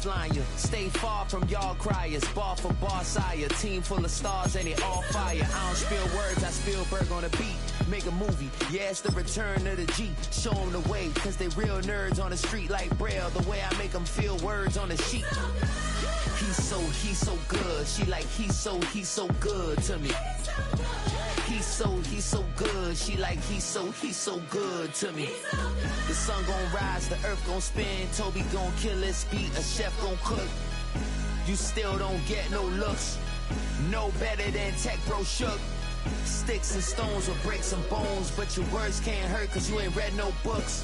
offline you. Stay far from y'all criers. Bar for bar sire. Team full of stars and they all fire. I don't spill words, I Spielberg on a beat. Make a movie, yeah, it's the return of the G. Show them the way, cause they real nerds on the street like Braille. The way I make them feel words on the sheet. He's so good. She like, he's so good to me. He's so good. She like, he's so good to me. The sun gon' rise, the earth gon' spin. Toby gon' kill this beat, a chef gon' cook. You still don't get no looks. No better than Tech Bro Shook. Sticks and stones will break some bones, but your words can't hurt cause you ain't read no books.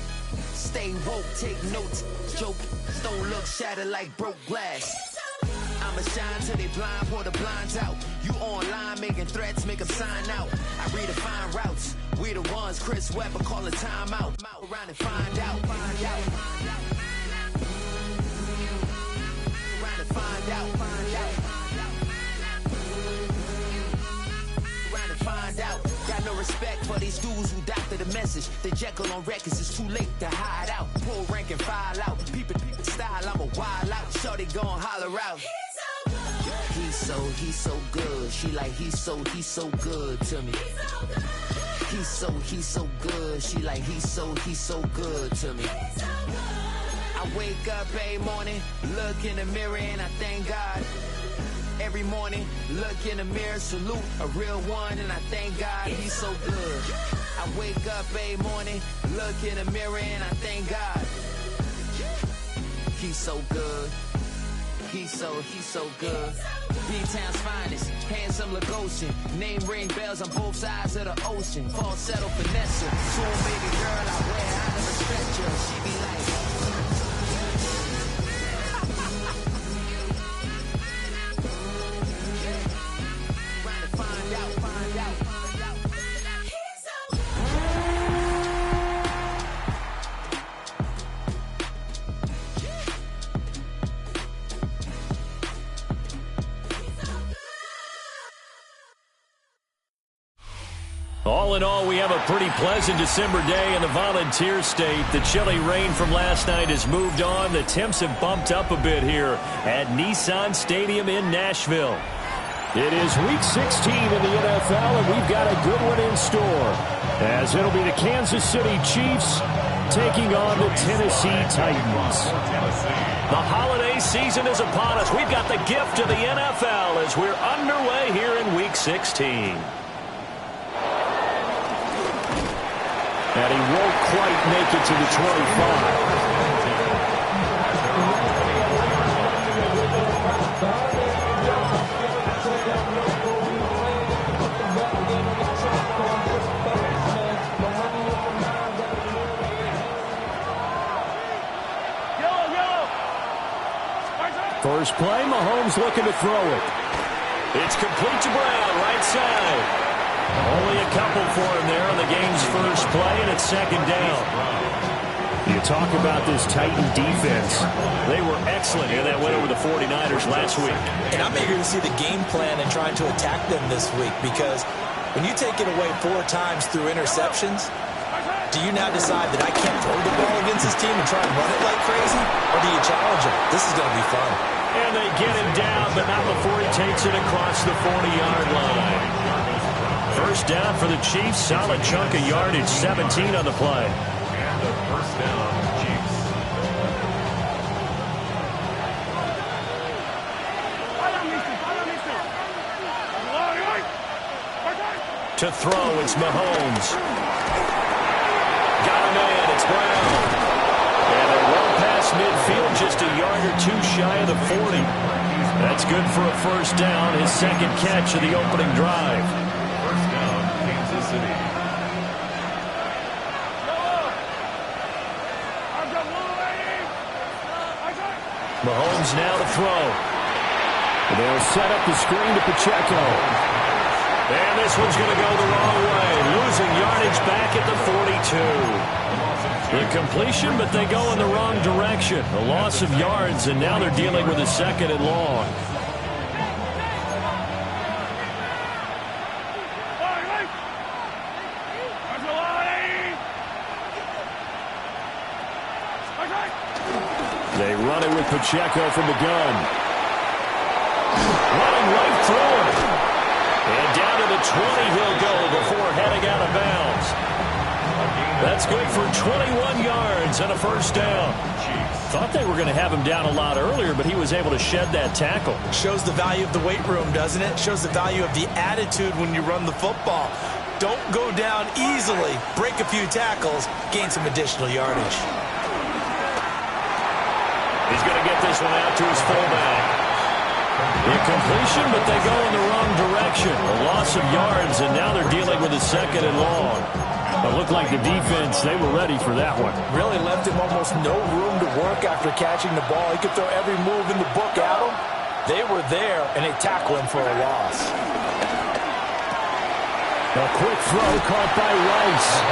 Stay woke, take notes, joke. Don't look shattered like broke glass. I'ma shine till they blind, pour the blinds out. You online making threats, make them sign out. I redefine routes. We the ones Chris Webber calling time out. Around and find out. Around and find out. Around and find out. Got no respect for these dudes who doctor the message. The Jekyll on records, it's too late to hide out. Pull rank and file out. People style, I'm a wild out. Shorty gon' holler out. He's so good. She like, he's so good to me. He's so good. She like, he's so good to me. I wake up every morning, look in the mirror and I thank God. Every morning, look in the mirror, salute a real one and I thank God he's so good. I wake up every morning, look in the mirror and I thank God. He's so good. He's so good. B-Town's finest, handsome Lagosian. Name ring bells on both sides of the ocean. Falsetto finesse. Soon baby girl, I wear out of a stretcher. She be like, trying to find out. All in all, we have a pretty pleasant December day in the Volunteer State. The chilly rain from last night has moved on. The temps have bumped up a bit here at Nissan Stadium in Nashville. It is Week 16 in the NFL, and we've got a good one in store, as it'll be the Kansas City Chiefs taking on the Tennessee Titans. The holiday season is upon us. We've got the gift of the NFL as we're underway here in Week 16. And he won't quite make it to the 25. First play, Mahomes looking to throw it. It's complete to Brown, right side. Only a couple for him there on the game's first play, and it's second down. You talk about this Titan defense. They were excellent in that win over the 49ers last week. And I'm eager to see the game plan and trying to attack them this week, because when you take it away 4 times through interceptions, do you now decide that I can't throw the ball against this team and try and run it like crazy? Or do you challenge them? This is going to be fun. And they get him down, but not before he takes it across the 40-yard line. First down for the Chiefs. Solid chunk of yardage, 17 on the play. And the first down, Chiefs. To throw, it's Mahomes. Got a man, it's Brown. And they're well past midfield, just a yard or two shy of the 40. That's good for a first down, his second catch of the opening drive. First down, Kansas City. Mahomes now to throw. They'll set up the screen to Pacheco. And this one's going to go the wrong way. Losing yardage back at the 42. The completion, but they go in the wrong direction. A loss of yards, and now they're dealing with a second and long. They run it with Pacheco from the gun. Running right through it. And down to the 20 he'll go before heading out of bounds. That's good for 21 yards and a first down. Thought they were going to have him down a lot earlier, but he was able to shed that tackle. Shows the value of the weight room, doesn't it? Shows the value of the attitude when you run the football. Don't go down easily. Break a few tackles. Gain some additional yardage. He's going to get this one out to his fullback. Incompletion, but they go in the wrong direction. A loss of yards, and now they're dealing with a second and long. It looked like the defense, they were ready for that one. Really left him almost no room to work after catching the ball. He could throw every move in the book at him. They were there, and they tackled him for a loss. A quick throw caught by Rice.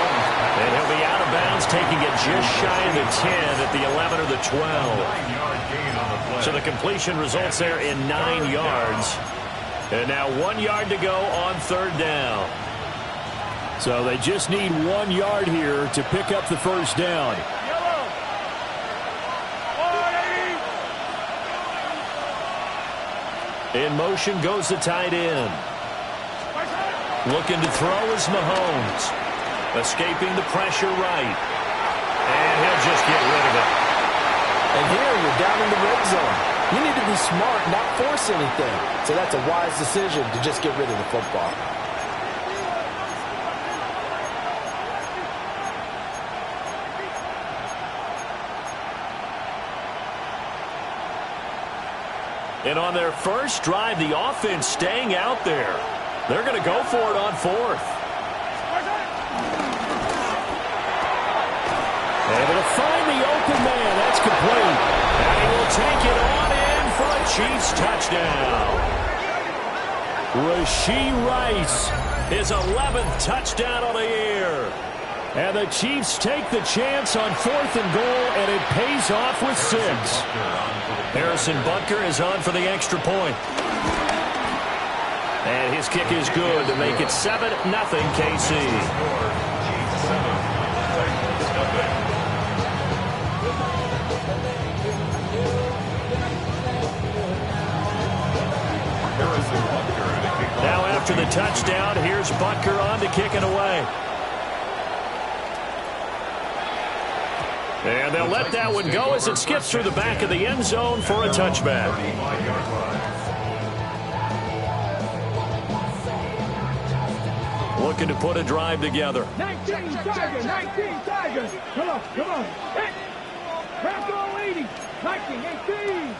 And he'll be out of bounds, taking it just shy of the 10 at the 11 or the 12. So the completion results there in 9 yards. And now 1 yard to go on third down. So they just need 1 yard here to pick up the first down. In motion goes the tight end. Looking to throw is Mahomes. Escaping the pressure right. And he'll just get rid of it. And here you're down in the red zone. You need to be smart, not force anything. So that's a wise decision to just get rid of the football. And on their first drive, the offense staying out there. They're going to go for it on fourth. Able to find the open man. That's complete. And he will take it on in for a Chiefs touchdown. Rashee Rice, his 11th touchdown of the year. And the Chiefs take the chance on 4th and goal, and it pays off with 6. Harrison Butker is on for the extra point. And his kick is good to make it 7-0 KC. Now after the touchdown, here's Butker on to kick it away. And they'll let that one go as it skips through the back of the end zone for a touchback. Looking to put a drive together. 19 Tigers, 19 Tigers. Come on, come on. Hit. Crack all 80. 19, 18.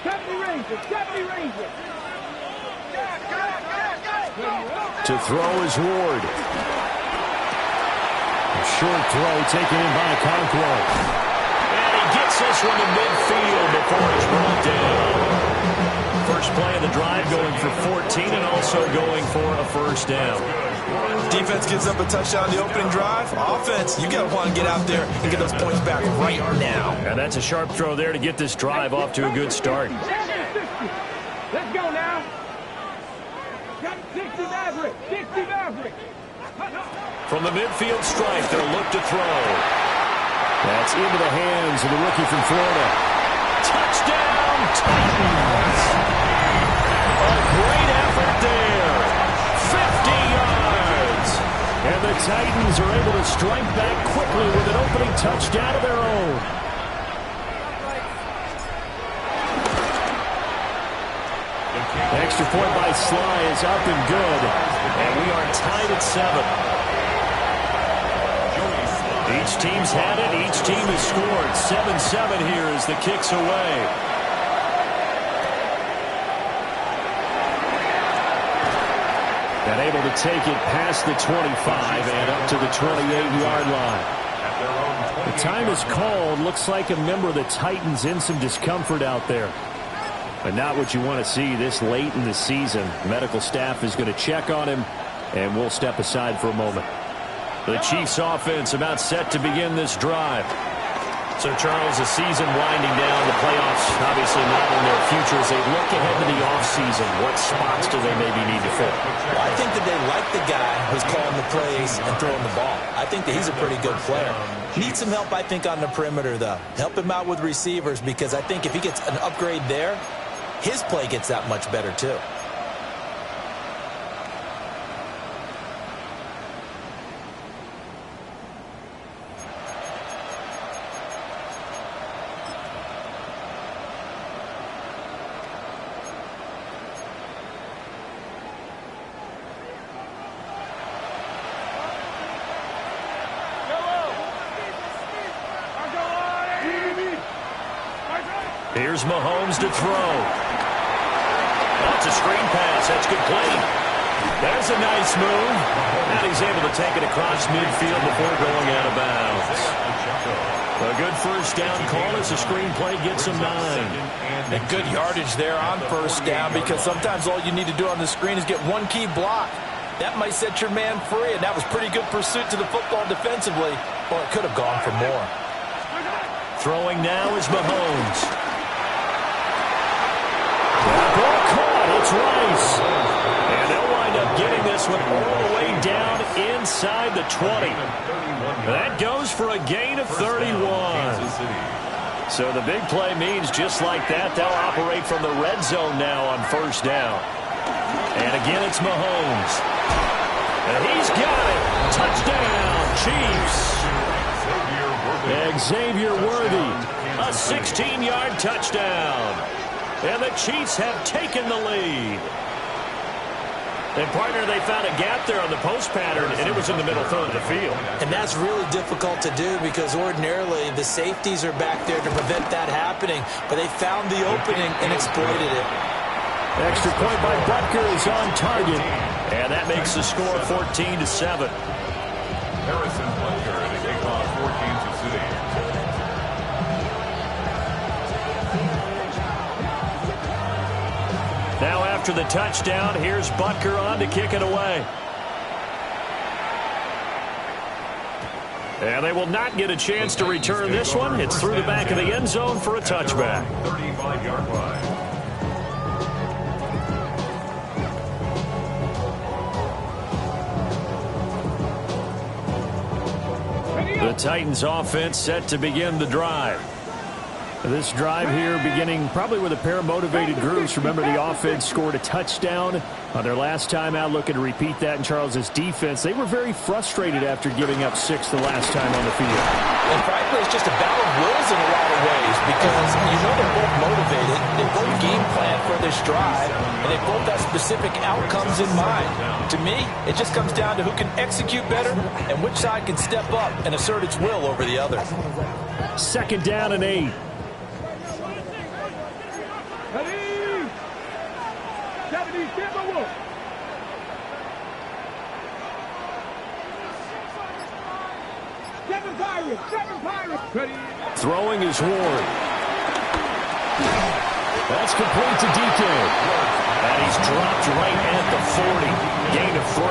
70 Rangers, 70 Rangers. To throw is Ward. A short throw taken in by Conquo. And he gets this one to midfield before it's brought down. First play of the drive going for 14 and also going for a first down. Defense gives up a touchdown the opening drive. Offense, you got to want to get out there and get those points back right now. And that's a sharp throw there to get this drive off to a good start. Let's go now. 60 Maverick, 60 Maverick. From the midfield stripe, they'll look to throw. That's into the hands of the rookie from Florida. Touchdown, Titans! A great effort there. 50 yards. And the Titans are able to strike back quickly with an opening touchdown of their own. Extra point by Sly is up and good. And we are tied at 7. Each team's had it. Each team has scored. 7-7 here as the kick's away. And able to take it past the 25 and up to the 28-yard line. The time is called. Looks like a member of the Titans in some discomfort out there. But not what you want to see this late in the season. Medical staff is going to check on him, and we'll step aside for a moment. The Chiefs offense about set to begin this drive. So, Charles, the season winding down, the playoffs obviously obviously modeling their future as they look ahead to the offseason. What spots do they maybe need to fill? Well, I think that they like the guy who's calling the plays and throwing the ball. I think that he's a pretty good player. Needs some help, I think, on the perimeter, though. Help him out with receivers, because I think if he gets an upgrade there, his play gets that much better, too. Here's Mahomes to throw. That's a screen pass. That's complete. There's a nice move. And he's able to take it across midfield before going out of bounds. A good first down call as the screen play gets him 9. And good yardage there on first down, because sometimes all you need to do on the screen is get one key block. That might set your man free, and that was pretty good pursuit to the football defensively. Or it could have gone for more. Throwing now is Mahomes. Ball caught. It's Rice. And they'll wind up getting this one all the way down inside the 20. That goes for a gain of 31. So the big play means just like that, they'll operate from the red zone now on first down. And again, it's Mahomes. And he's got it. Touchdown, Chiefs. Xavier Worthy, a 16-yard touchdown. And the Chiefs have taken the lead. And, partner, they found a gap there on the post pattern, and it was in the middle third of the field. And that's really difficult to do, because ordinarily the safeties are back there to prevent that happening. But they found the opening and exploited it. Extra point by Butker is on target. And that makes the score 14-7. Harrison Butker to kick off for Kansas City. Now after the touchdown, here's Butker on to kick it away. And they will not get a chance to return this one. It's through the back of the end zone for a touchback. 35-yard line. The Titans offense set to begin the drive. This drive here beginning probably with a pair of motivated groups. Remember, the offense scored a touchdown on their last time out, looking to repeat that in Charles's defense. They were very frustrated after giving up 6 the last time on the field. And frankly, it's just a battle of wills in a lot of ways, because you know they're both motivated, they both game plan for this drive, and they both have specific outcomes in mind. To me, it just comes down to who can execute better and which side can step up and assert its will over the other. 2nd down and 8. Ready? 70 Timberwolves. Seven Pirates. Ready? Throwing is Ward. That's complete to DK. And he's dropped right at the 40. Gain of 3.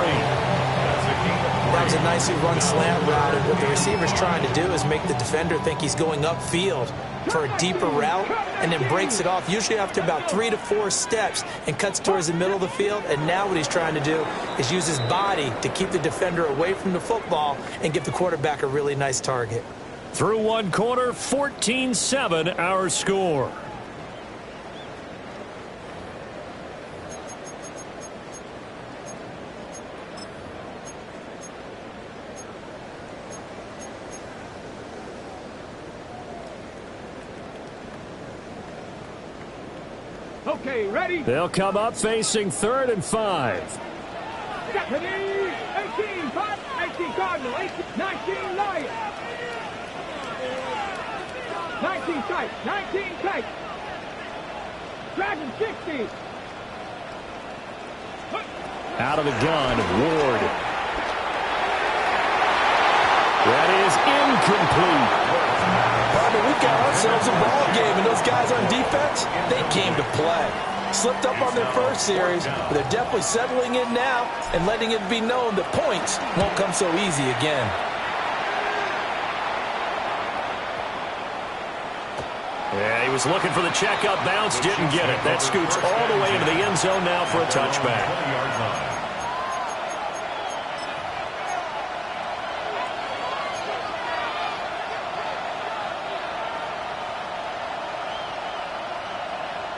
That was a nicely run slant route, and what the receiver's trying to do is make the defender think he's going upfield for a deeper route, and then breaks it off, usually after about 3 to 4 steps, and cuts towards the middle of the field. And now what he's trying to do is use his body to keep the defender away from the football and give the quarterback a really nice target. Through one quarter, 14-7 our score. Okay, ready? They'll come up facing 3rd and 5. Ready? 18 Cardinal, 19 Lions. 19 tight. Dragon 60. Out of the gun, Ward. That is incomplete. But we've got ourselves a ball game, and those guys on defense, they came to play. Slipped up on their first series, but they're definitely settling in now and letting it be known that points won't come so easy again. Yeah, he was looking for the checkup bounce, didn't get it. That scoots all the way into the end zone now for a touchback.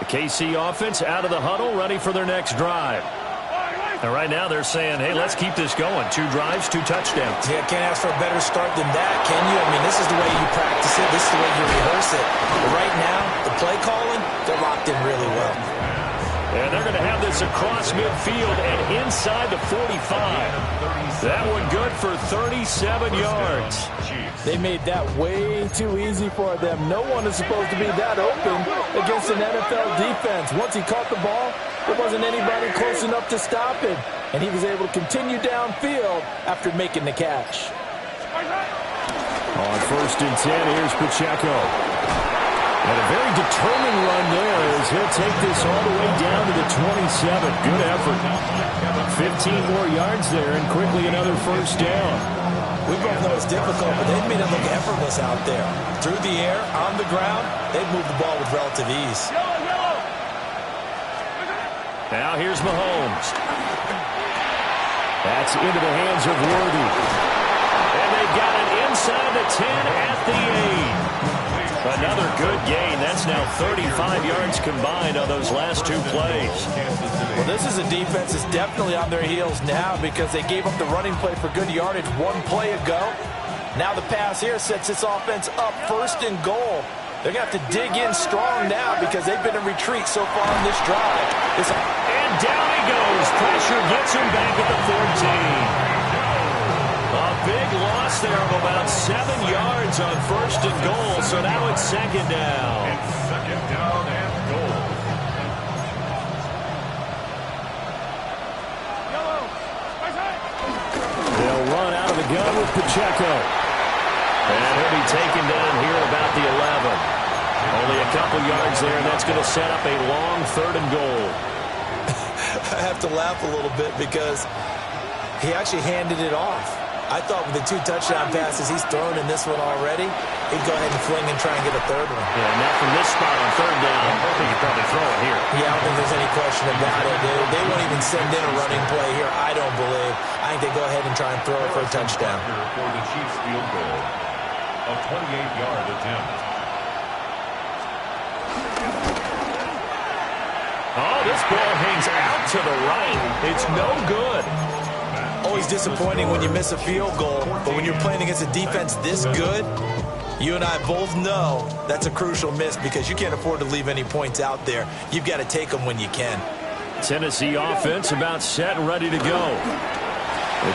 The KC offense out of the huddle, ready for their next drive. And right now they're saying, hey, let's keep this going. 2 drives, 2 touchdowns. Yeah, can't ask for a better start than that, can you? I mean, this is the way you practice it. This is the way you rehearse it. But right now, the play calling, they're locked in really well. And they're going to have this across midfield and inside the 45. That one good for 37 yards. They made that way too easy for them. No one is supposed to be that open against an NFL defense. Once he caught the ball, there wasn't anybody close enough to stop him. And he was able to continue downfield after making the catch. On 1st and 10, here's Pacheco. And a very determined run there as he'll take this all the way down to the 27. Good effort. 15 more yards there and quickly another first down. We both know it's difficult, but they've made it look effortless out there. Through the air, on the ground, they've moved the ball with relative ease. Now here's Mahomes. That's into the hands of Worthy. And they've got it inside the 10 at the 8. Another good gain. That's now 35 yards combined on those last 2 plays. Well, this is a defense that's definitely on their heels now because they gave up the running play for good yardage 1 play ago. Now the pass here sets this offense up 1st and goal. They're going to have to dig in strong now because they've been in retreat so far in this drive. And down he goes. Pressure gets him back at the 14. A big loss there of about 7 yards on 1st and goal, so now it's 2nd down. It's 2nd down and goal. They'll run out of the gun with Pacheco. And he'll be taken down here about the 11. Only a couple yards there, and that's going to set up a long 3rd and goal. I have to laugh a little bit because he actually handed it off. I thought with the 2 touchdown passes he's thrown in this one already, he'd go ahead and fling and try and get a 3rd one. Yeah, not from this spot on 3rd down. I think he'd probably throw it here. Yeah, I don't think there's any question about it. They won't even send in a running play here, I don't believe. I think they go ahead and try and throw it for a touchdown. For the Chiefs field goal, a 28-yard attempt. Oh, this ball hangs out to the right. It's no good. Always disappointing when you miss a field goal, but when you're playing against a defense this good, you and I both know that's a crucial miss because you can't afford to leave any points out there. You've got to take them when you can. Tennessee offense about set and ready to go.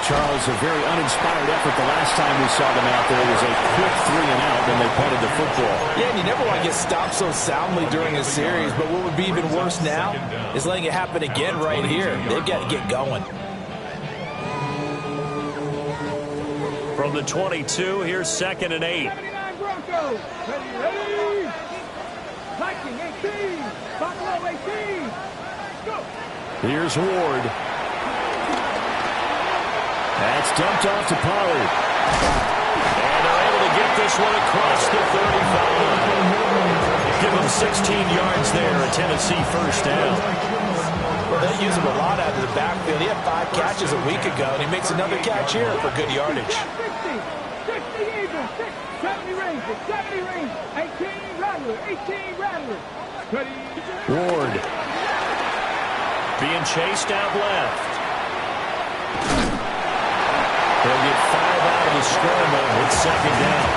Charles, a very uninspired effort the last time we saw them out there. It was a quick 3 and out when they punted the football. Yeah, and you never want to get stopped so soundly during a series, but what would be even worse now is letting it happen again right here. They've got to get going. From the 22, here's 2nd and 8. 79 Broncos. Ready. Viking 18. Buffalo 18. Go. Here's Ward. That's dumped off to Pollard. And they're able to get this one across the 35. Give them 16 yards there, a Tennessee first down. Well, they use him a lot out of the backfield. He had 5 catches a week ago, and he makes another catch here for good yardage. 60 Eagles, 70 Rangers, 70 Rangers, 18 Rattlers, 18 Rattlers. Ready. Ward. Being chased out left. They'll get 5 out of the scramble. It's 2nd down.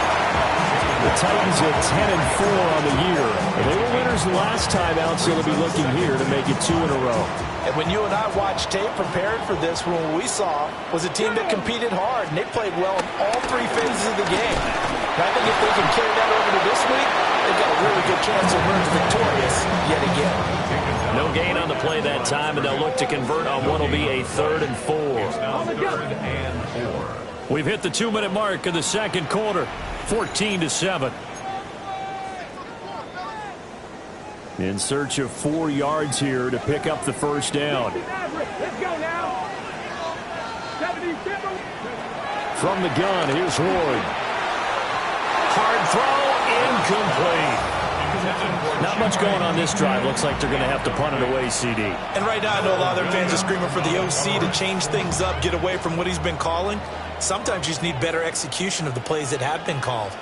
The Titans at 10-4 on the year. They were winners last time out, so they'll be looking here to make it 2 in a row. And when you and I watched tape prepared for this, what we saw was a team that competed hard, and they played well in all 3 phases of the game. And I think if they can carry that over to this week, they've got a really good chance to emerge victorious yet again. No gain on the play that time, and they'll look to convert on what will be a 3rd and 4. We've hit the 2-minute mark of the 2nd quarter, 14-7. In search of 4 yards here to pick up the first down. Let's go now. 77. From the gun, here's Ward. Hard throw, incomplete. Not much going on this drive. Looks like they're going to have to punt it away, CD. And right now, I know a lot of their fans are screaming for the OC to change things up, get away from what he's been calling. Sometimes you just need better execution of the plays that have been called.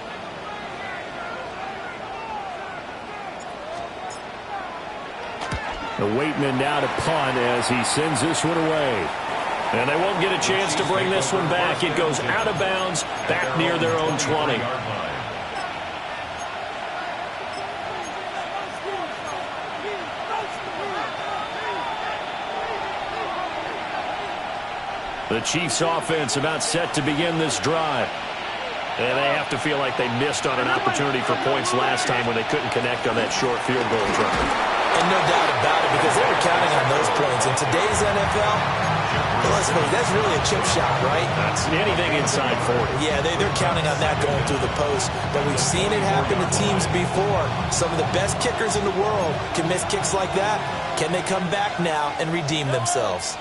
The Waitman now to punt as he sends this one away. And they won't get a chance to bring this one back. It goes out of bounds, back near their own 20. The Chiefs offense about set to begin this drive. And they have to feel like they missed on an opportunity for points last time when they couldn't connect on that short field goal try. And no doubt about it, because they were counting on those points. In today's NFL, let's face it, that's really a chip shot, right? That's anything inside 40. Yeah, they're counting on that going through the post. But we've seen it happen to teams before. Some of the best kickers in the world can miss kicks like that. Can they come back now and redeem themselves?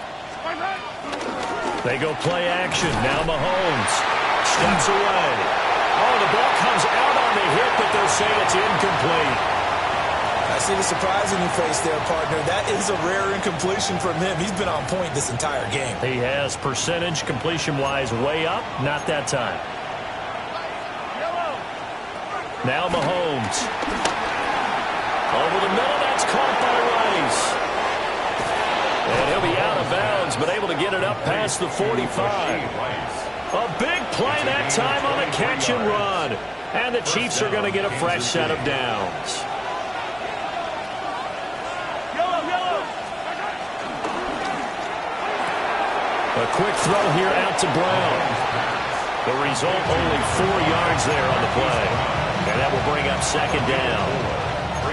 They go play action. Now Mahomes steps away. Oh, the ball comes out on the hit, but they'll say it's incomplete. I see the surprise in your face there, partner. That is a rare incompletion from him. He's been on point this entire game. He has percentage completion-wise way up. Not that time. Now Mahomes. Over the middle. That's caught by Rice. And he'll be out of bounds, but able to get it up past the 45. A big play that time on a catch and run. And the Chiefs are going to get a fresh set of downs. A quick throw here out to Brown. The result, only 4 yards there on the play. And that will bring up second down.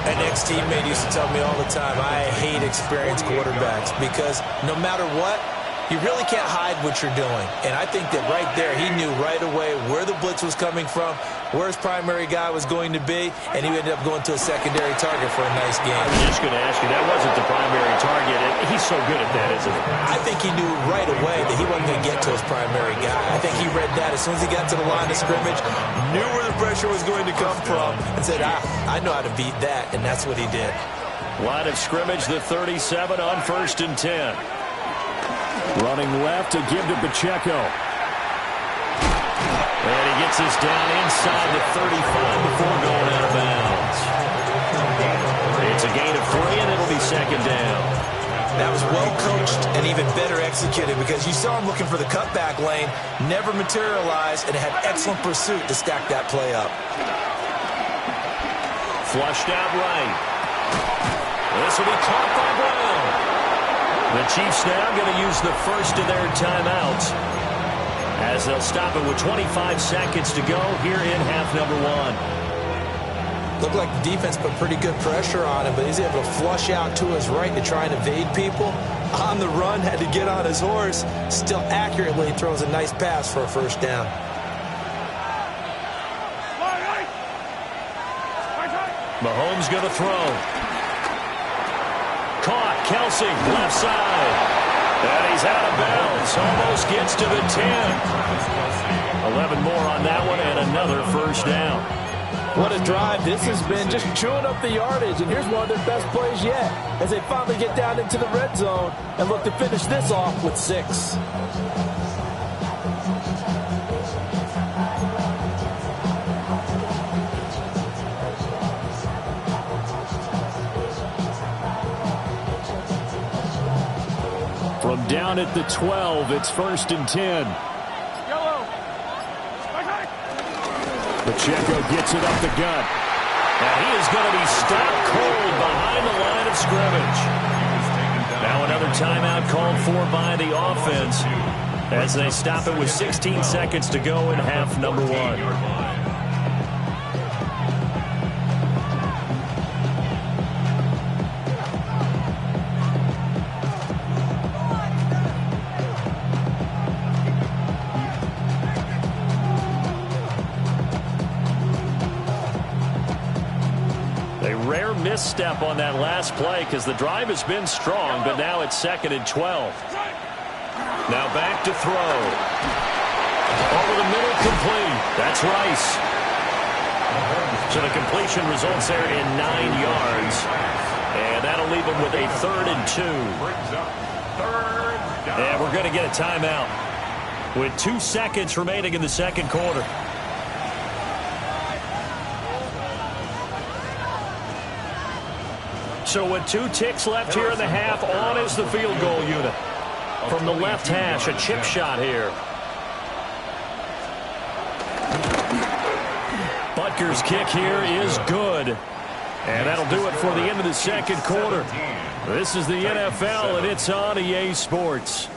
An ex-teammate used to tell me all the time, I hate experienced quarterbacks because no matter what, you really can't hide what you're doing. And I think that right there, he knew right away where the blitz was coming from, where his primary guy was going to be, and he ended up going to a secondary target for a nice game. I was just going to ask you, that wasn't the primary target. He's so good at that, isn't he? I think he knew right away that he wasn't going to get to his primary guy. I think he read that as soon as he got to the line of scrimmage, knew where the pressure was going to come from, and said, I know how to beat that, and that's what he did. Line of scrimmage, the 37 on 1st and 10. Running left to give to Pacheco. And he gets this down inside the 35 before going out of bounds. It's a gain of 3, and it'll be second down. That was well coached and even better executed because you saw him looking for the cutback lane, never materialized, and had excellent pursuit to stack that play up. Flushed out right. This will be caught by Brown. The Chiefs now going to use the first of their timeouts as they'll stop it with 25 seconds to go here in half number 1. Looked like the defense put pretty good pressure on him, but he's able to flush out to his right to try and evade people. On the run, had to get on his horse. Still accurately throws a nice pass for a first down. Mahomes going to throw. Caught, Kelsey, left side. And he's out of bounds. Almost gets to the 10. 11 more on that one and another first down. What a drive this has been, just chewing up the yardage. And here's one of their best plays yet as they finally get down into the red zone and look to finish this off with 6. From down at the 12, it's 1st and 10. Pacheco gets it up the gut. And he is going to be stopped cold behind the line of scrimmage. Now another timeout called for by the offense as they stop it with 16 seconds to go in half number 1. Misstep on that last play because the drive has been strong, but now it's 2nd and 12. Now back to throw. Over the middle, complete. That's Rice. So the completion results there in 9 yards. And that'll leave them with a 3rd and 2. And we're going to get a timeout with 2 seconds remaining in the second quarter. So with 2 ticks left here in the half, on is the field goal unit. From the left hash, a chip shot here. Butker's kick here is good. And that'll do it for the end of the second quarter. This is the NFL, and it's on EA Sports.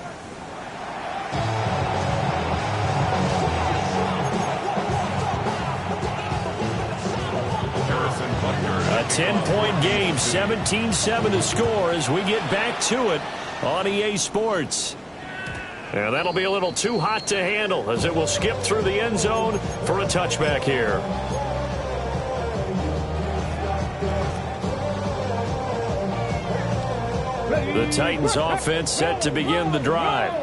A 10-point game, 17-7 the score as we get back to it on EA Sports. And that'll be a little too hot to handle as it will skip through the end zone for a touchback here. The Titans offense set to begin the drive.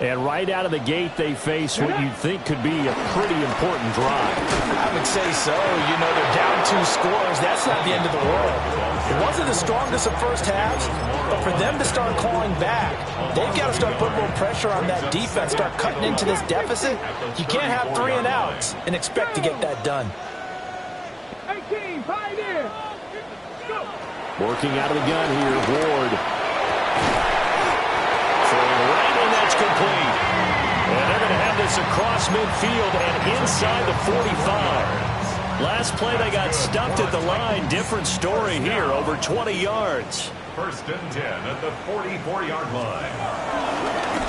And right out of the gate, they face what you'd think could be a pretty important drive. I would say so. You know, they're down 2 scores. That's not the end of the world. It wasn't the strongest of first halves, but for them to start clawing back, they've got to start putting more pressure on that defense, start cutting into this deficit. You can't have 3 and outs and expect to get that done. 18, 5 in. Go. Working out of the gun here, Ward. Right, and that's complete. And they're going to have this across midfield and inside the 45. Last play, they got stuffed at the line. Different story here, over 20 yards. 1st and 10 at the 44-yard line.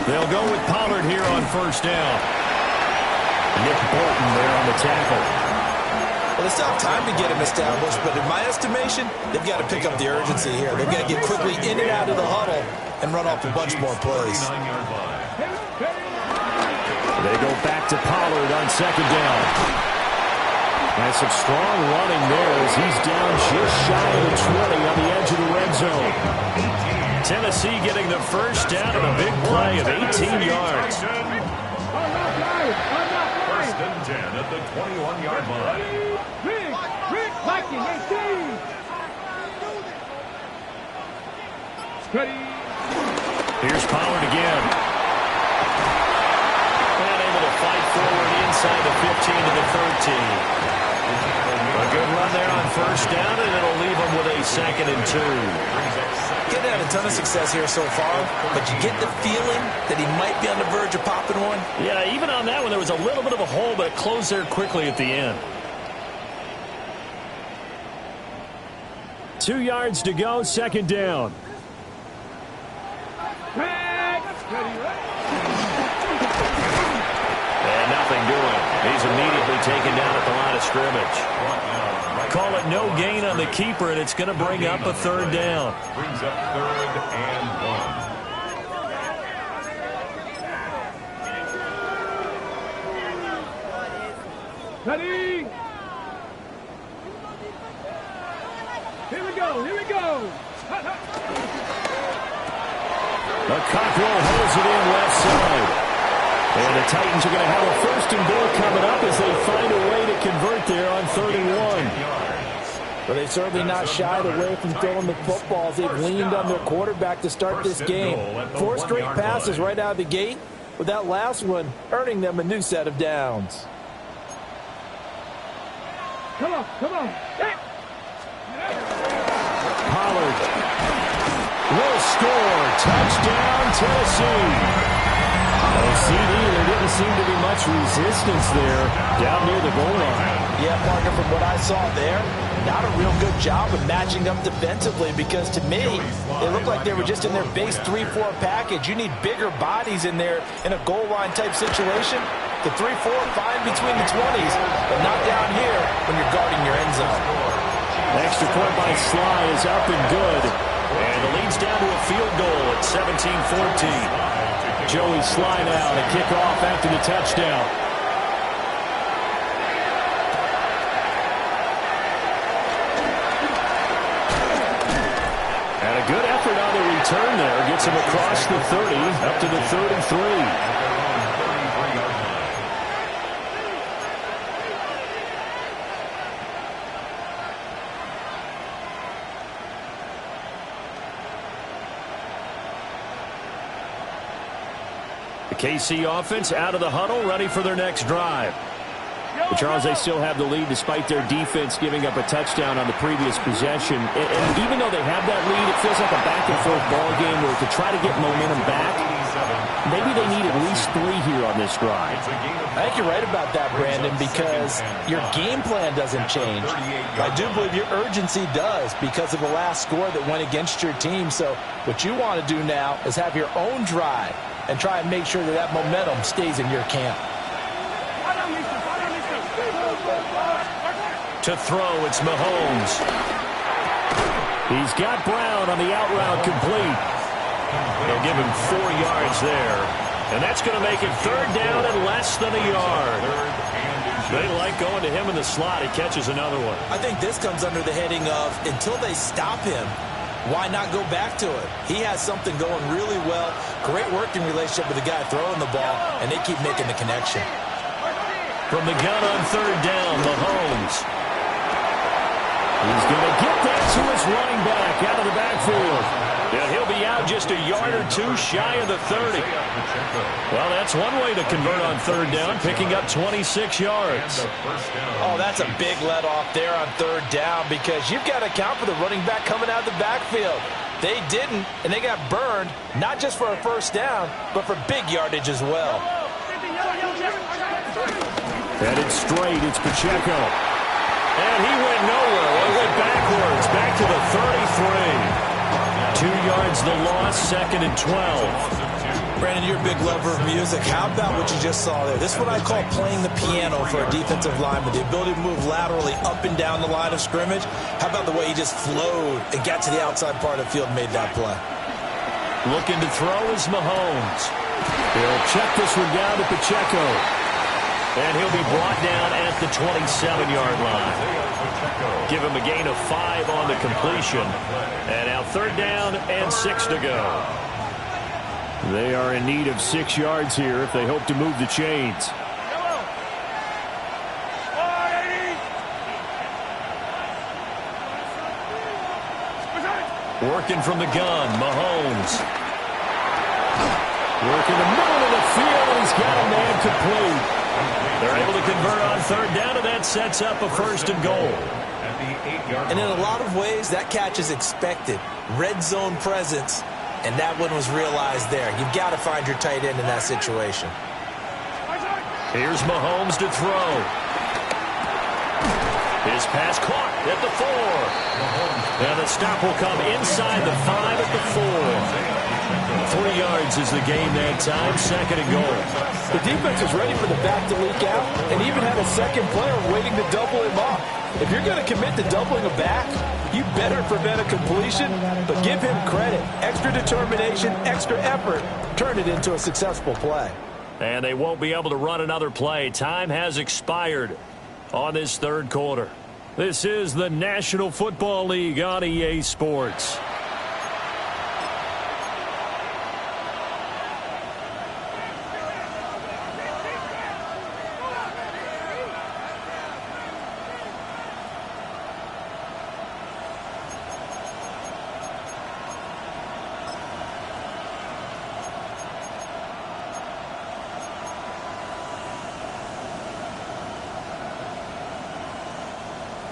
They'll go with Pollard here on 1st down. Nick Bolton there on the tackle. Well, they still have time to get him established, but in my estimation, they've got to pick up the urgency here. They've got to get quickly in and out of the huddle and run off a bunch more plays. They go back to Pollard on 2nd down. And some strong running there as he's down just shy of the 20 on the edge of the red zone. Tennessee getting the 1st down and a big play of 18 yards. 1st and 10 at the 21-yard line. Rick, Viking, 18. Ready. Here's Pollard again. And able to fight forward inside the 15 to the 13. A good run there on 1st down, and it'll leave them with a 2nd and 2. Getting had a ton of success here so far, but you get the feeling that he might be on the verge of popping one. Yeah, even on that one, there was a little bit of a hole, but it closed there quickly at the end. 2 yards to go, 2nd down. And nothing doing. He's immediately taken down at the line of scrimmage. Call it no gain on the keeper, and it's going to bring up a 3rd down. Brings up 3rd and 1. Ready. Here we go. Here we go. The Cockrell holds it in left side. And the Titans are going to have a 1st and goal coming up as they find a way to convert there on 3rd and 1. But they've certainly not shied away from throwing the footballs. They've leaned on their quarterback to start this game. 4 straight passes right out of the gate, with that last one earning them a new set of downs. Come on, come on. Hey. Pollard will score. Touchdown, Tennessee. CD, there didn't seem to be much resistance there down near the goal line. Yeah, partner, from what I saw there, not a real good job of matching up defensively, because to me, they looked like they were just in their base 3-4 package. You need bigger bodies in there in a goal line type situation. The 3-4, fine between the 20s, but not down here when you're guarding your end zone. Extra point by Sly is up and good. And the lead's down to a field goal at 17-14. Joey Sly now to kick off after the touchdown. And a good effort on the return there. Gets him across the 30, up to the 33. The KC offense out of the huddle, ready for their next drive. But Charles, they still have the lead despite their defense giving up a touchdown on the previous possession. And even though they have that lead, it feels like a back-and-forth ball game where to try to get momentum back, maybe they need at least 3 here on this drive. I think you're right about that, Brandon, because your game plan doesn't change. I do believe your urgency does because of the last score that went against your team. So what you want to do now is have your own drive and try and make sure that that momentum stays in your camp. To throw, it's Mahomes. He's got Brown on the out route complete. They'll give him 4 yards there. And that's going to make it 3rd down and less than a yard. They like going to him in the slot. He catches another one. I think this comes under the heading of until they stop him, why not go back to it? He has something going really well. Great working relationship with the guy throwing the ball, and they keep making the connection. From the gun on 3rd down, Mahomes. He's going to get that to his running back out of the backfield. Yeah, he'll be out just a yard or 2 shy of the 30. Well, that's one way to convert on 3rd down, picking up 26 yards. Oh, that's a big let off there on 3rd down because you've got to account for the running back coming out of the backfield. They didn't, and they got burned, not just for a 1st down, but for big yardage as well. Headed straight, it's Pacheco. And he went nowhere. Well, he went backwards, back to the 33. 2 yards the loss, 2nd and 12. Brandon, you're a big lover of music. How about what you just saw there? This is what I call playing the piano for a defensive lineman. The ability to move laterally up and down the line of scrimmage. How about the way he just flowed and got to the outside part of the field and made that play? Looking to throw is Mahomes. He'll check this one down to Pacheco. And he'll be brought down at the 27-yard line. Give him a gain of 5 on the completion. And now 3rd down and 6 to go. They are in need of 6 yards here if they hope to move the chains. Working from the gun, Mahomes. Working the middle of the field, and he's got a man complete. They're able to convert on 3rd down, and that sets up a 1st and goal. And in a lot of ways, that catch is expected. Red zone presence, and that one was realized there. You've got to find your tight end in that situation. Here's Mahomes to throw. His pass caught at the 4. And the stop will come inside the 5 at the 4. 3 yards is the gain that time, 2nd and goal. The defense is ready for the back to leak out and even had a second player waiting to double him up. If you're going to commit to doubling a back, you better prevent a completion, but give him credit. Extra determination, extra effort, turn it into a successful play. And they won't be able to run another play. Time has expired on this 3rd quarter. This is the National Football League on EA Sports.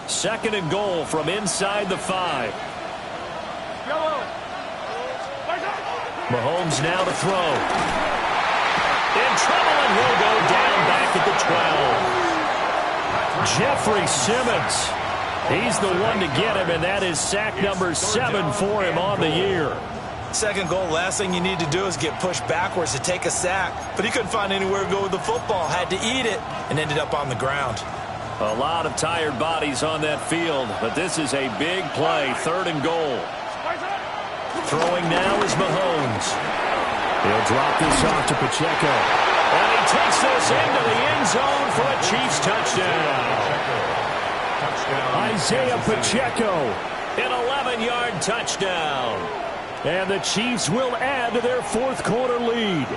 Second and goal from inside the 5. Mahomes now to throw. In trouble, and he'll go down back at the 12. Jeffrey Simmons. He's the one to get him, and that is sack number 7 for him on the year. Second goal, last thing you need to do is get pushed backwards to take a sack. But he couldn't find anywhere to go with the football. Had to eat it and ended up on the ground. A lot of tired bodies on that field, but this is a big play, 3rd and goal. Throwing now is Mahomes. He'll drop this off to Pacheco. And he takes this into the end zone for a Chiefs touchdown. Isaiah Pacheco, an 11-yard touchdown. And the Chiefs will add to their 4th quarter lead.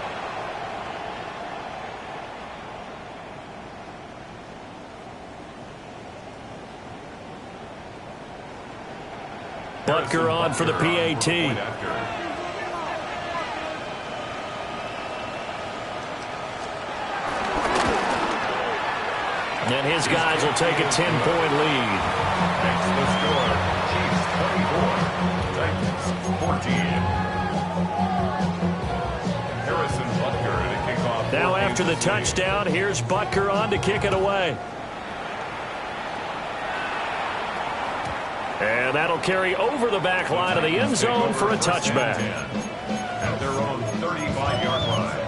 Butker on for the PAT. And his guys will take a 10-point lead. Next, the score, Chiefs 24, Titans 14. Harrison Butker to kick off. Now after the touchdown, here's Butker on to kick it away. And that'll carry over the back line of the end zone for a touchback. At their own 35-yard line.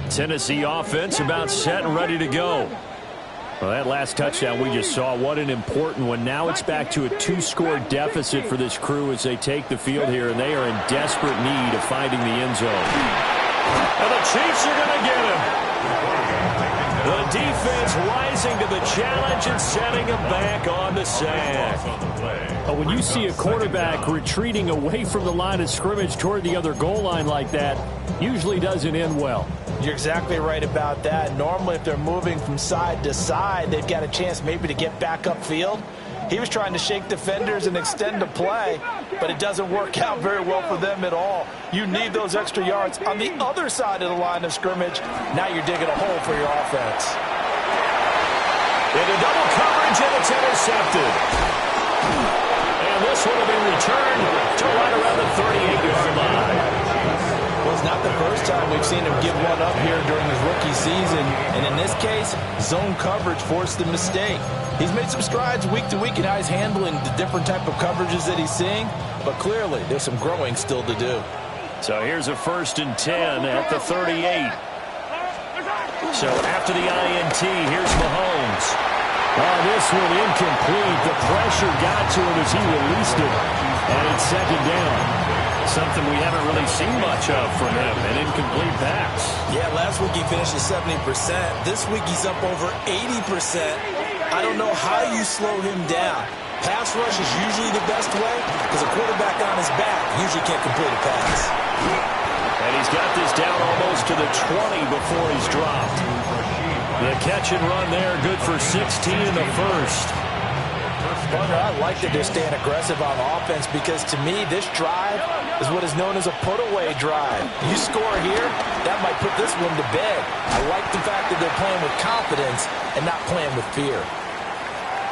Tennessee offense about set and ready to go. Well, that last touchdown we just saw, what an important one. Now it's back to a 2-score deficit for this crew as they take the field here, and they are in desperate need of finding the end zone. And the Chiefs are going to get him. The defense rising to the challenge and setting him back on the sack. When you see a quarterback retreating away from the line of scrimmage toward the other goal line like that, usually doesn't end well. You're exactly right about that. Normally, if they're moving from side to side, they've got a chance maybe to get back upfield. He was trying to shake defenders and extend the play, but it doesn't work out very well for them at all. You need those extra yards on the other side of the line of scrimmage. Now you're digging a hole for your offense. Into double coverage, and it's intercepted. And this one will be returned to right around the 38-yard line. Well, it's not the first time we've seen him give one up here during his rookie season. And in this case, zone coverage forced the mistake. He's made some strides week to week in how he's handling the different type of coverages that he's seeing. But clearly, there's some growing still to do. So here's a 1st and 10 at the 38. So after the INT, here's Mahomes. Oh, this one incomplete. The pressure got to him as he released it. And it's 2nd down. Something we haven't really seen much of from him, an incomplete pass. Yeah, last week he finished at 70%. This week he's up over 80%. I don't know how you slow him down. Pass rush is usually the best way because a quarterback on his back usually can't complete a pass. And he's got this down almost to the 20 before he's dropped. The catch and run there, good for 16 in the first. Partner, I like that they're staying aggressive on offense because, to me, this drive is what is known as a put-away drive. You score here, that might put this one to bed. I like the fact that they're playing with confidence and not playing with fear.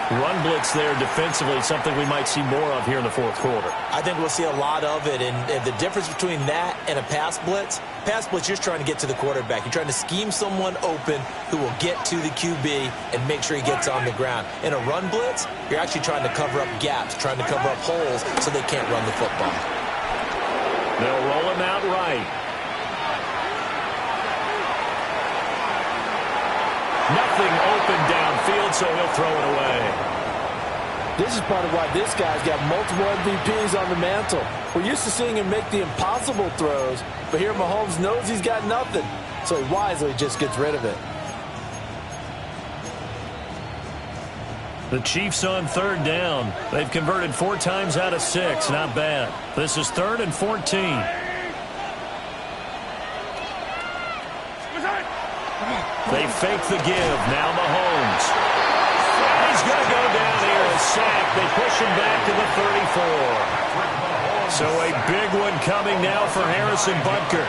Run blitz there defensively, something we might see more of here in the 4th quarter. I think we'll see a lot of it, and the difference between that and a pass blitz, you're just trying to get to the quarterback. You're trying to scheme someone open who will get to the QB and make sure he gets on the ground. In a run blitz, you're actually trying to cover up gaps, trying to cover up holes so they can't run the football. They'll roll him out right. Nothing open downfield, so he'll throw it away. This is part of why this guy's got multiple MVPs on the mantle. We're used to seeing him make the impossible throws, but here Mahomes knows he's got nothing, so he wisely just gets rid of it. The Chiefs on 3rd down. They've converted 4 times out of 6. Not bad. This is 3rd and 14. They fake the give. Now Mahomes. He's going to go down here. A sack. They push him back to the 34. So a big one coming now for Harrison Butker.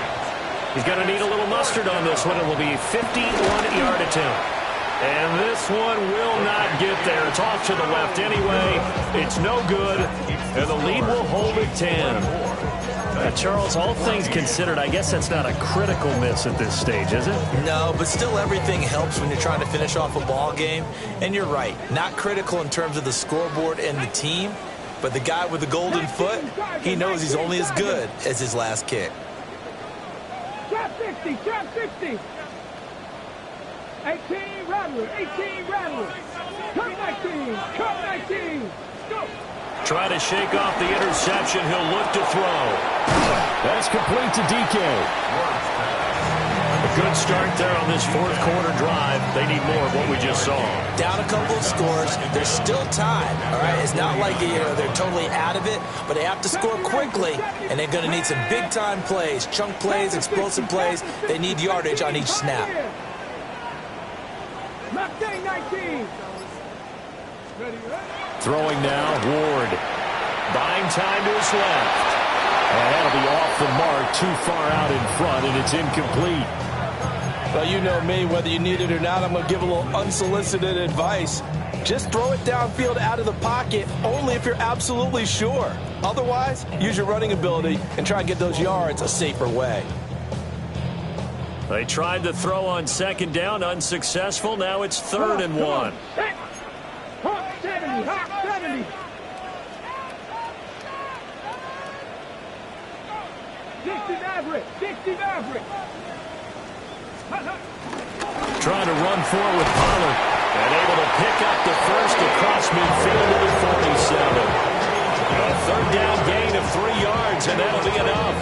He's going to need a little mustard on this one. It will be a 51-yard attempt. And this one will not get there. It's off to the left anyway. It's no good. And the lead will hold at 10. Charles, all things considered, I guess that's not a critical miss at this stage, is it? No, but still everything helps when you're trying to finish off a ball game. And you're right, not critical in terms of the scoreboard and the team, but the guy with the golden foot, he knows he's only as good as his last kick. Trap 60, trap 60. 18 Rattler, 18 Rattler. Cut 19, cut 19. Go. Try to shake off the interception. He'll look to throw. That's complete to DK. A good start there on this 4th quarter drive. They need more of what we just saw. Down a couple of scores. They're still tied. All right, it's not like they're totally out of it, but they have to score quickly, and they're going to need some big-time plays, chunk plays, explosive plays. They need yardage on each snap. Left 19. Throwing now, Ward. Buying time to his left. And that'll be off the mark, too far out in front, and it's incomplete. Well, you know me, whether you need it or not, I'm going to give a little unsolicited advice. Just throw it downfield out of the pocket, only if you're absolutely sure. Otherwise, use your running ability and try and get those yards a safer way. They tried to throw on second down, unsuccessful. Now it's 3rd and 1. Hawk 70, Hawk 70. 60 Maverick, 60 Maverick. Trying to run forward with Pollard. And able to pick up the first across midfield to the 47. A 3rd down gain of 3 yards, and that'll be enough.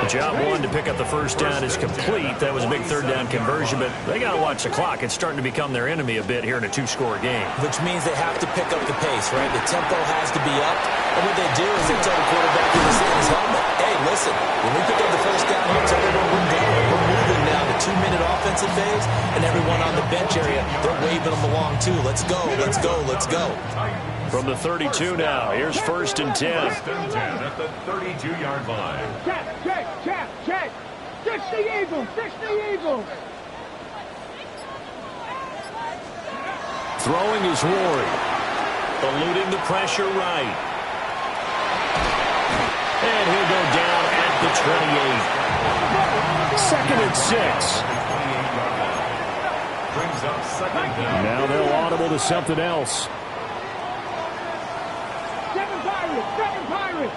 Job 1 to pick up the first down is complete. That was a big 3rd down conversion, but they got to watch the clock. It's starting to become their enemy a bit here in a 2-score game. Which means they have to pick up the pace, right? The tempo has to be up. And what they do is they tell the quarterback in his helmet, hey, listen, when we pick up the first down here, tell everyone we're going. We're moving now to 2-minute offensive phase, and everyone on the bench area, they're waving them along too. Let's go, let's go, let's go. From the 32 now, here's 1st and 10. 1st and 10 at the 32-yard line. Check. 60 Eagles, 60 Eagles. Throwing is Ward. Eluding the pressure right. And he'll go down at the 28. 2nd and 6. Brings up 2nd down. Now they'll audible to something else. 7 Pirates.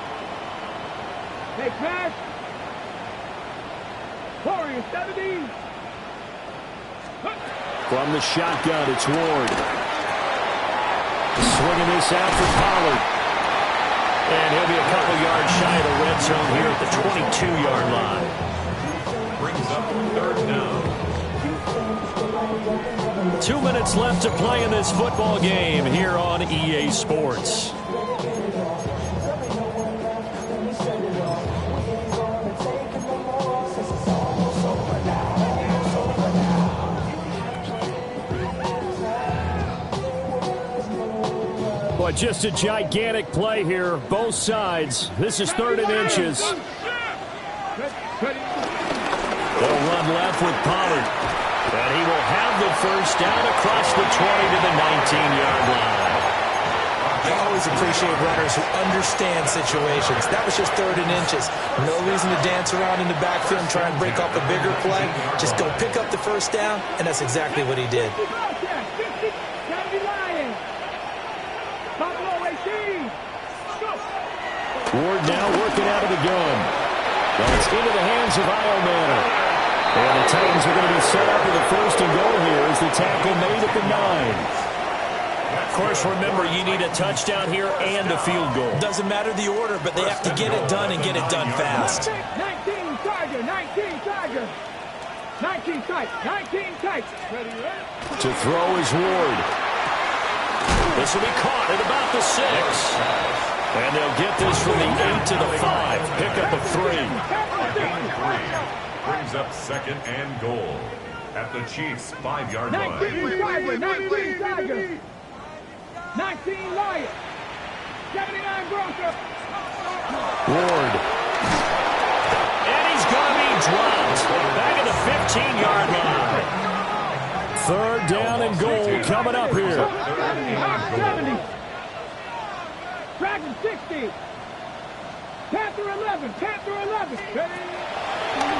Take pass. Warriors 70. From the shotgun, it's Ward. Swinging this out for Pollard. And he'll be a couple yards shy of the red zone here at the 22-yard line. Brings up 3rd down. 2 minutes left to play in this football game here on EA Sports. But just a gigantic play here, both sides. This is 3rd and inches. They'll run left with Pollard. And he will have the first down across the 20 to the 19-yard line. I always appreciate runners who understand situations. That was just 3rd and inches. No reason to dance around in the backfield and try and break off a bigger play. Just go pick up the first down, and that's exactly what he did. Ward now working out of the gun. Well, it's into the hands of Iomanner. And the Titans are going to be set up with a 1st and goal here as the tackle made at the 9. Of course, remember, you need a touchdown here and a field goal. Doesn't matter the order, but they have to get it done and get it done fast. 19 Tiger. 19 tight. Ready? To throw is Ward. This will be caught at about the 6. And they'll get this from the 8 to the 5. Pick up a 3. Brings up 2nd and goal at the Chiefs' 5-yard line. 19 Tiger. 19 Lion. 79 Bronco. Ward. And he's going to be dropped. Back at the 15-yard line. 3rd down and goal coming up here. 70. Dragon 60. Panther 11.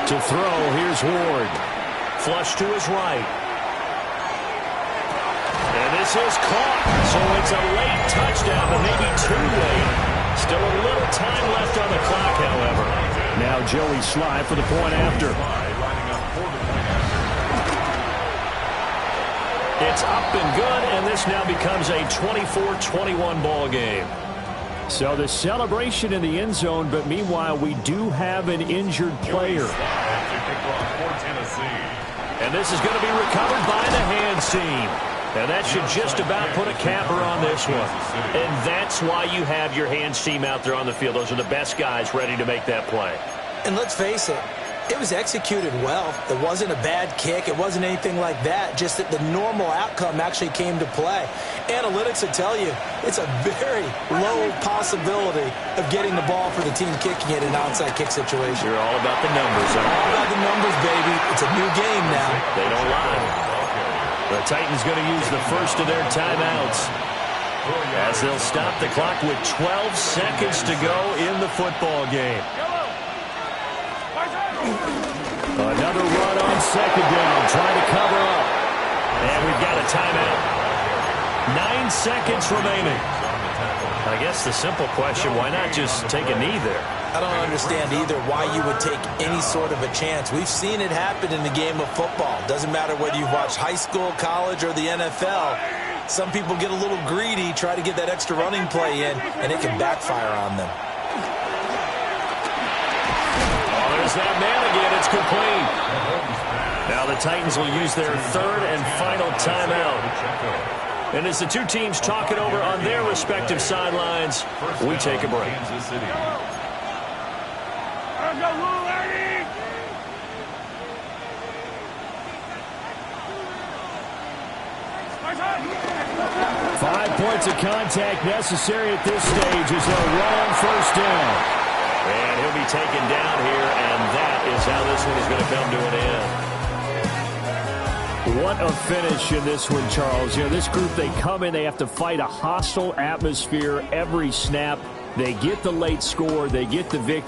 To throw, here's Ward. Flush to his right. And this is caught. So it's a late touchdown, but maybe too late. Still a little time left on the clock, however. Now Joey Sly for the point after. It's up and good, and this now becomes a 24-21 ball game. So the celebration in the end zone, but meanwhile, we do have an injured player. And this is going to be recovered by the hands team. And that should just about put a capper on this one. And that's why you have your hands team out there on the field. Those are the best guys ready to make that play. And let's face it, It was executed well. It wasn't a bad kick. It wasn't anything like that. Just that the normal outcome actually came to play. Analytics will tell you it's a very low possibility of getting the ball for the team kicking it in an onside kick situation. You're all about the numbers. All about the numbers, baby. It's a new game now. They don't lie. The Titans going to use the first of their timeouts as they'll stop the clock with 12 seconds to go in the football game. Another run on second down, trying to cover up. And we've got a timeout. 9 seconds remaining. I guess the simple question, why not just take a knee there? I don't understand either why you would take any sort of a chance. We've seen it happen in the game of football. Doesn't matter whether you've watched high school, college, or the NFL. Some people get a little greedy, try to get that extra running play in, and it can backfire on them. There's that man again. It's complete. Now the Titans will use their third and final timeout. And as the two teams talk it over on their respective sidelines, we take a break. 5 points of contact necessary at this stage as they'll run on first down. And he'll be taken down here, and that is how this one is going to come to an end. What a finish in this one, Charles. You know, this group, they come in, they have to fight a hostile atmosphere every snap. They get the late score, they get the victory.